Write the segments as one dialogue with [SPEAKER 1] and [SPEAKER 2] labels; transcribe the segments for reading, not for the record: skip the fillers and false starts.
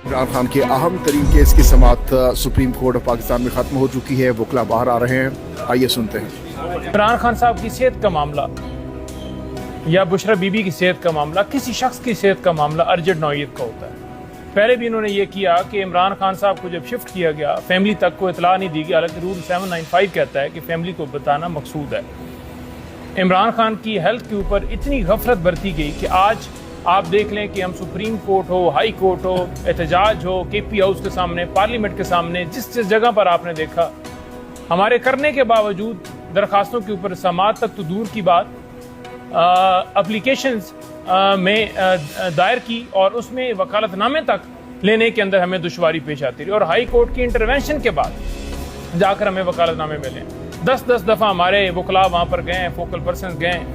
[SPEAKER 1] इमरान खान के अहम तरीन केस की समाअत सुप्रीम कोर्ट ऑफ पाकिस्तान में ख़त्म हो चुकी है। वकला बाहर आ रहे हैं, आइए सुनते हैं।
[SPEAKER 2] इमरान खान साहब की सेहत का मामला या बुशरा बीबी की सेहत का मामला किसी शख्स की सेहत का मामला अर्जेंट नौयत का होता है। पहले भी इन्होंने ये किया कि इमरान खान साहब को जब शिफ्ट किया गया फैमिली तक को इतला नहीं दी गई, हालांकि रूल 795 कहता है कि फैमिली को बताना मकसूद है। इमरान खान की हेल्थ के ऊपर इतनी गफलत बरती गई कि आज आप देख लें कि हम सुप्रीम कोर्ट हो, हाई कोर्ट हो, एहतजाज हो, KP हाउस के सामने, पार्लियामेंट के सामने, जिस जिस जगह पर आपने देखा, हमारे करने के बावजूद दरखास्तों के ऊपर समाअत तक तो दूर की बात, एप्लीकेशंस में दायर की और उसमें वकालतनामे तक लेने के अंदर हमें दुश्वारी पेश आती रही। और हाई कोर्ट की इंटरवेंशन के बाद जाकर हमें वकालतनामे मिले। 10-10 दफ़ा हमारे वकला वहाँ पर गए हैं, फोकल पर्सन गए हैं,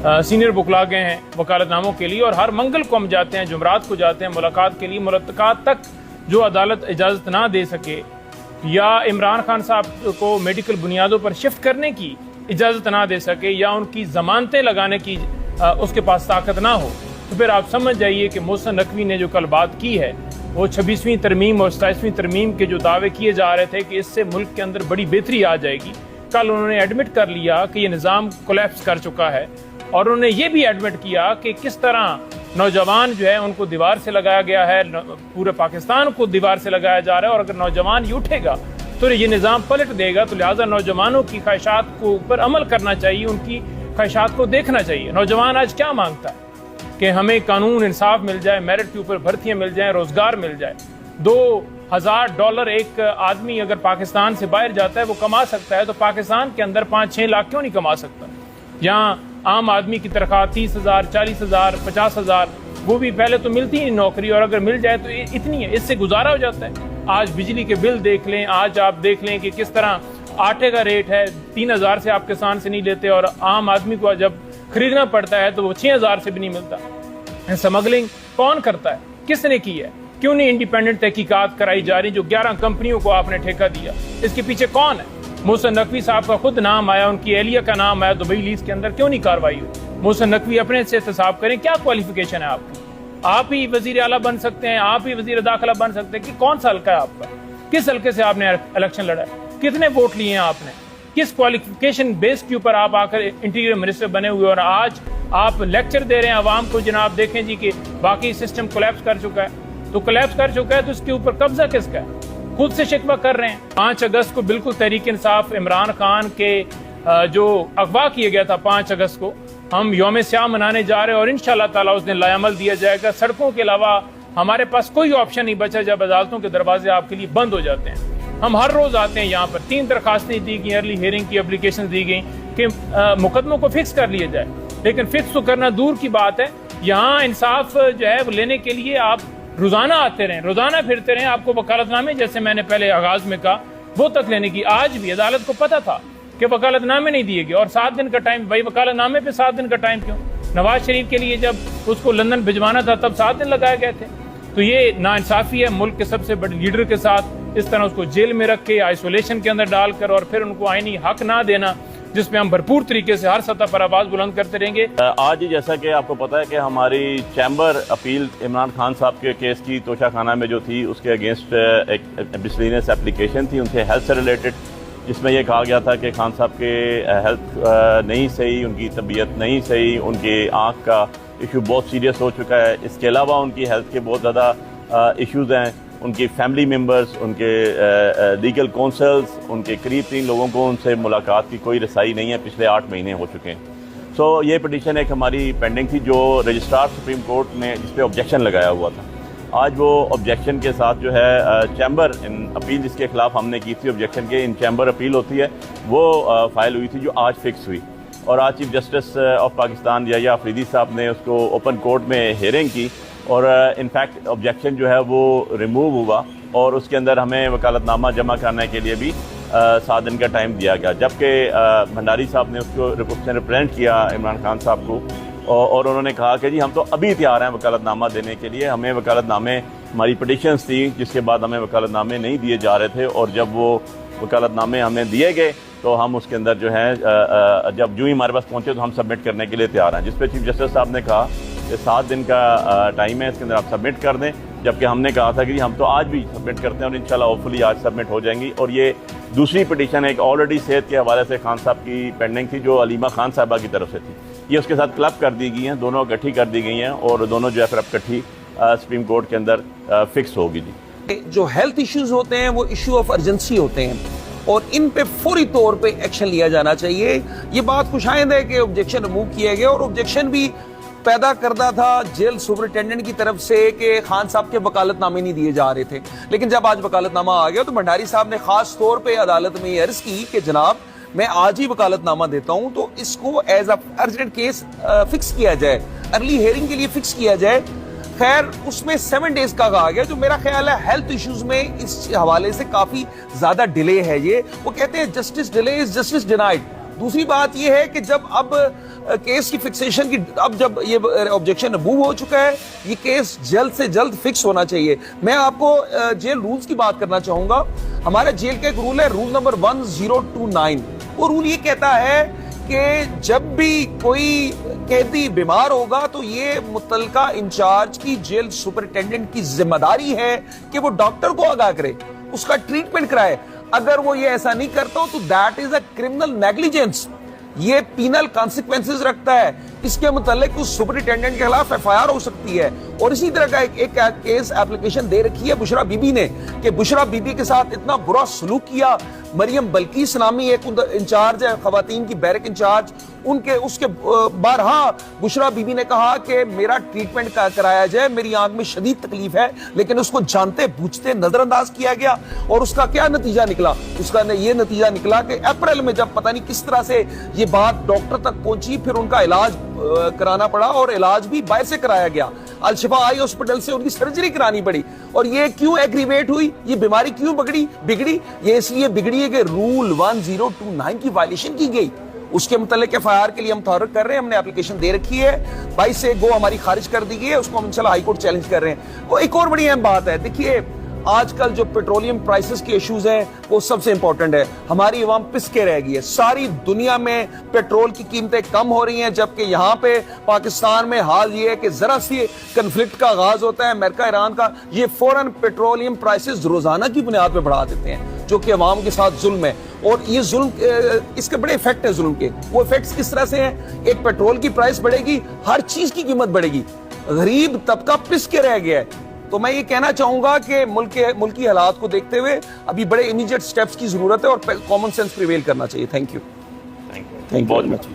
[SPEAKER 2] सीनियर वकला गए हैं वकालतनामों के लिए। और हर मंगल को हम जाते हैं, जुमरात को जाते हैं मुलाकात के लिए। मुलाकात तक जो अदालत इजाज़त ना दे सके या इमरान खान साहब को मेडिकल बुनियादों पर शिफ्ट करने की इजाज़त ना दे सके या उनकी ज़मानतें लगाने की उसके पास ताकत ना हो, तो फिर आप समझ जाइए कि मोहसिन नकवी ने जो कल बात की है वो 26वीं तरमीम और 27वीं तरमीम के जो दावे किए जा रहे थे कि इससे मुल्क के अंदर बड़ी बेहतरी आ जाएगी, कल उन्होंने एडमिट कर लिया कि ये निज़ाम कोलैप्स कर चुका है। और उन्होंने ये भी एडमिट किया कि किस तरह नौजवान जो है उनको दीवार से लगाया गया है, पूरे पाकिस्तान को दीवार से लगाया जा रहा है। और अगर नौजवान ही उठेगा तो ये निज़ाम पलट देगा। तो लिहाजा नौजवानों की ख्वाहिशात को ऊपर अमल करना चाहिए, उनकी ख्वाहिशात को देखना चाहिए। नौजवान आज क्या मांगता है कि हमें कानून इंसाफ मिल जाए, मेरिट के ऊपर भर्तियाँ मिल जाएँ, रोज़गार मिल जाए। $2000 एक आदमी अगर पाकिस्तान से बाहर जाता है वो कमा सकता है, तो पाकिस्तान के अंदर 5-6 लाख क्यों नहीं कमा सकता? यहाँ आम आदमी की तनख्वाह 30,000, 40,000, 50,000, वो भी पहले तो मिलती नहीं नौकरी, और अगर मिल जाए तो इतनी है, इससे गुजारा हो जाता है। आज बिजली के बिल देख लें, आज आप देख लें कि किस तरह आटे का रेट है, 3,000 से आप किसान से नहीं लेते, और आम आदमी को जब खरीदना पड़ता है तो वो 6,000 से भी नहीं मिलता। स्मगलिंग कौन करता है, किसने की है, क्यों नहीं इंडिपेंडेंट तहकीकात कराई जा रही? जो 11 कंपनियों को आपने ठेका दिया, इसके पीछे कौन है? मोहसिन नकवी साहब का खुद नाम आया, उनकी एहलिया का नाम आया, दुबई लीज के अंदर क्यों नहीं कार्रवाई हुई? मोहसिन नकवी अपने से एहतसाब करें, क्या क्वालिफिकेशन है आपकी? आप ही वजीर आला बन सकते हैं, आप ही वजीर दाखिला बन सकते हैं कि कौन सा हल्का है आपका? किस हल्के से आपने इलेक्शन लड़ा है? कितने वोट लिए हैं आपने? किस क्वालिफिकेशन बेस के ऊपर आप आकर इंटीरियर मिनिस्टर बने हुए, और आज आप लेक्चर दे रहे हैं आवाम को, जनाब देखें जी कि बाकी सिस्टम कोलैप्स कर चुका है। तो कोलैप्स कर चुका है तो इसके ऊपर कब्जा किसका है? खुद से शिकवा कर रहे हैं। 5 अगस्त को बिल्कुल तहरीक इंसाफ इमरान खान के जो अगवा किया गया था 5 अगस्त को, हम यौम स्याह मनाने जा रहे हैं और इंशाअल्लाह ताला उस दिन लायामल दिया जाएगा। सड़कों के अलावा हमारे पास कोई ऑप्शन नहीं बचा जब अदालतों के दरवाजे आपके लिए बंद हो जाते हैं। हम हर रोज आते हैं यहाँ पर, 3 दरखास्तें दी गई, अर्ली हियरिंग की एप्लीकेशन दी गई कि मुकदमों को फिक्स कर लिया जाए, लेकिन फिक्स तो करना दूर की बात है। यहाँ इंसाफ जो है वो लेने के लिए आप रोजाना आते रहें, रोजाना फिरते रहें। आपको वकालतनामे, जैसे मैंने पहले आगाज में कहा, वो तक लेने की आज भी अदालत को पता था कि वकालतनामे नहीं दिए गए, और 7 दिन का टाइम, भाई वकालतनामे पे 7 दिन का टाइम क्यों? नवाज शरीफ के लिए जब उसको लंदन भिजवाना था तब 7 दिन लगाए गए थे। तो ये नाइंसाफी है मुल्क के सबसे बड़े लीडर के साथ, इस तरह उसको जेल में रख के आइसोलेशन के अंदर डालकर और फिर उनको आईनी हक ना देना, जिसमें हम भरपूर तरीके से हर सतह पर आवाज़ बुलंद करते रहेंगे।
[SPEAKER 3] आज जैसा कि आपको पता है कि हमारी चैम्बर अपील इमरान खान साहब के केस की तोशाखाना में जो थी उसके अगेंस्ट एक मिसलिनियस एप्लीकेशन थी उनसे हेल्थ से रिलेटेड, जिसमें यह कहा गया था कि खान साहब के हेल्थ नहीं सही, उनकी तबीयत नहीं सही, उनके आँख का इशू बहुत सीरियस हो चुका है। इसके अलावा उनकी हेल्थ के बहुत ज़्यादा इश्यूज़ हैं, उनके फैमिली मेम्बर्स, उनके लीगल काउंसल्स, उनके करीब 3 लोगों को उनसे मुलाकात की कोई रसाई नहीं है, पिछले 8 महीने हो चुके हैं। सो ये पिटीशन एक हमारी पेंडिंग थी जो रजिस्ट्रार सुप्रीम कोर्ट ने जिस पे ऑब्जेक्शन लगाया हुआ था। आज वो ऑब्जेक्शन के साथ जो है चैम्बर इन अपील जिसके खिलाफ हमने की थी ऑब्जेक्शन के इन चैम्बर अपील होती है वो फाइल हुई थी, जो आज फिक्स हुई। और आज chief justice of Pakistan Yahya Afridi साहब ने उसको ओपन कोर्ट में हियरिंग की और इनफैक्ट ऑब्जेक्शन जो है वो रिमूव हुआ और उसके अंदर हमें वकालतनामा जमा करने के लिए भी 7 दिन का टाइम दिया गया। जबकि भंडारी साहब ने उसको रिप्रेजेंट किया इमरान खान साहब को और उन्होंने कहा कि जी हम तो अभी तैयार हैं वकालतनामा देने के लिए, हमें वकालतनामे, हमारी पिटीशंस थी जिसके बाद हमें वकालतनामे नहीं दिए जा रहे थे और जब वो वकालतनामे हमें दिए गए तो हम उसके अंदर जो है जब जो ही हमारे पास पहुँचे तो हम सबमिट करने के लिए तैयार हैं। जिस पर चीफ जस्टिस साहब ने कहा कि 7 दिन का टाइम है, इसके अंदर आप सबमिट कर दें जबकि हमने कहा था कि हम तो आज भी सबमिट करते हैं और इंशाल्लाह होपफुली आज सबमिट हो जाएंगी। और ये दूसरी पिटीशन एक ऑलरेडी सेहत के हवाले से खान साहब की पेंडिंग थी, जो अलीमा खान साहबा की तरफ से थी, ये उसके साथ क्लब कर दी गई हैं, दोनों इकट्ठी कर दी गई हैं और दोनों जो है फिर अब इकट्ठी सुप्रीम कोर्ट के अंदर फिक्स होगी जी।
[SPEAKER 4] जो हेल्थ इश्यूज होते हैं वो इश्यू ऑफ अर्जेंसी होते हैं और इन पे फौरी तौर पे एक्शन लिया जाना चाहिए। ये बात खुशाइंद है कि ऑब्जेक्शन रिमूव किए गए और ऑब्जेक्शन भी पैदा करता था जेल सुपरिटेंडेंट की तरफ से कि खान साहब के वकालतनामे नहीं दिए जा रहे थे। लेकिन जब आज वकालतनामा आ गया तो भंडारी साहब ने खास तौर पे अदालत में अर्ज की कि जनाब मैं आज ही वकालतनामा देता हूं, तो इसको एज अर्जेंट केस फिक्स किया जाए, अर्ली हियरिंग के लिए फिक्स किया जाए। खैर उसमें 7 डेज का कहा गया, जो मेरा ख्याल है हेल्थ इश्यूज में इस हवाले से काफी ज्यादा डिले है। ये वो कहते हैं justice delay is justice denied. दूसरी बात ये है कि जब अब केस की फिक्सेशन की, अब जब ये ऑब्जेक्शन रिमूव हो चुका है, ये केस जल्द से जल्द फिक्स होना चाहिए। मैं आपको जेल रूल्स की बात करना चाहूंगा। हमारे जेल का एक रूल है, रूल नंबर 1029। वो रूल ये कहता है कि जब भी कोई कैदी बीमार होगा तो ये मुतलका इंचार्ज की जेल सुपरिटेंडेंट की जिम्मेदारी है कि वो डॉक्टर को आगाह करे, उसका ट्रीटमेंट कराए। अगर वो ये ऐसा नहीं करता तो that is a criminal negligence, ये पीनल कॉन्सिक्वेंसेस रखता है। इसके मुतालिक उस सुपरिटेंडेंट के खिलाफ एफआईआर हो सकती है। और इसी तरह का एक केस एप्लीकेशन दे रखी है बुशरा बीबी ने कि बुशरा बीबी के साथ इतना बुरा सलूक किया। मरियम बल्कीस नामी एक इंचार्ज है खवातीन की बैरक इंचार्ज, उनके उसके बारहा बुशरा बीबी ने कहा कि मेरा ट्रीटमेंट कराया जाए, मेरी आंख में शदीद तकलीफ है, लेकिन उसको जानते बूझते नजरअंदाज किया गया। और उसका क्या नतीजा निकला? उसका ये नतीजा निकला कि अप्रैल में जब पता नहीं किस तरह से ये बात डॉक्टर तक पहुंची, फिर उनका इलाज कराना पड़ा और इलाज भी बाहर से कराया गया। अल-शिफा आई हॉस्पिटल से उनकी सर्जरी करानी पड़ी। और ये क्यों एग्रीवेट हुई, ये बीमारी क्यों बिगड़ी? ये इसलिए बिगड़ी है कि रूल 1029 की वायलेशन की गई। उसके मुतालिक एफआईआर के लिए हम तहरीक कर रहे हैं, हमने एप्लीकेशन दे रखी है, 22 से गो हमारी खारिज कर दी गई है, उसको हम इंशाल्लाह हाई कोर्ट चैलेंज कर रहे हैं। वो एक और बड़ी अहम बात है, देखिए आजकल जो पेट्रोलियम प्राइसेस के इश्यूज हैं वो सबसे इंपॉर्टेंट है। हमारी अवाम पिसके रह गई है। सारी दुनिया में पेट्रोल की कीमतें कम हो रही हैं, जबकि यहाँ पे पाकिस्तान में हाल ये है कि जरा सी कन्फ्लिक्ट का आगाज होता है अमेरिका ईरान का, ये फौरन पेट्रोलियम प्राइसेस रोजाना की बुनियाद पे बढ़ा देते हैं, जो कि अवाम के साथ जुल्म है। और ये जुल्म, इसके बड़े इफेक्ट है जुल्म के। वो इफेक्ट्स किस तरह से हैं? एक पेट्रोल की प्राइस बढ़ेगी, हर चीज की कीमत बढ़ेगी, गरीब तबका पिस के रह गया है। तो मैं ये कहना चाहूंगा कि मुल्की हालात को देखते हुए अभी बड़े इमीडिएट स्टेप्स की जरूरत है और कॉमन सेंस प्रिवेल करना चाहिए। Thank you.
[SPEAKER 3] बहुत मच।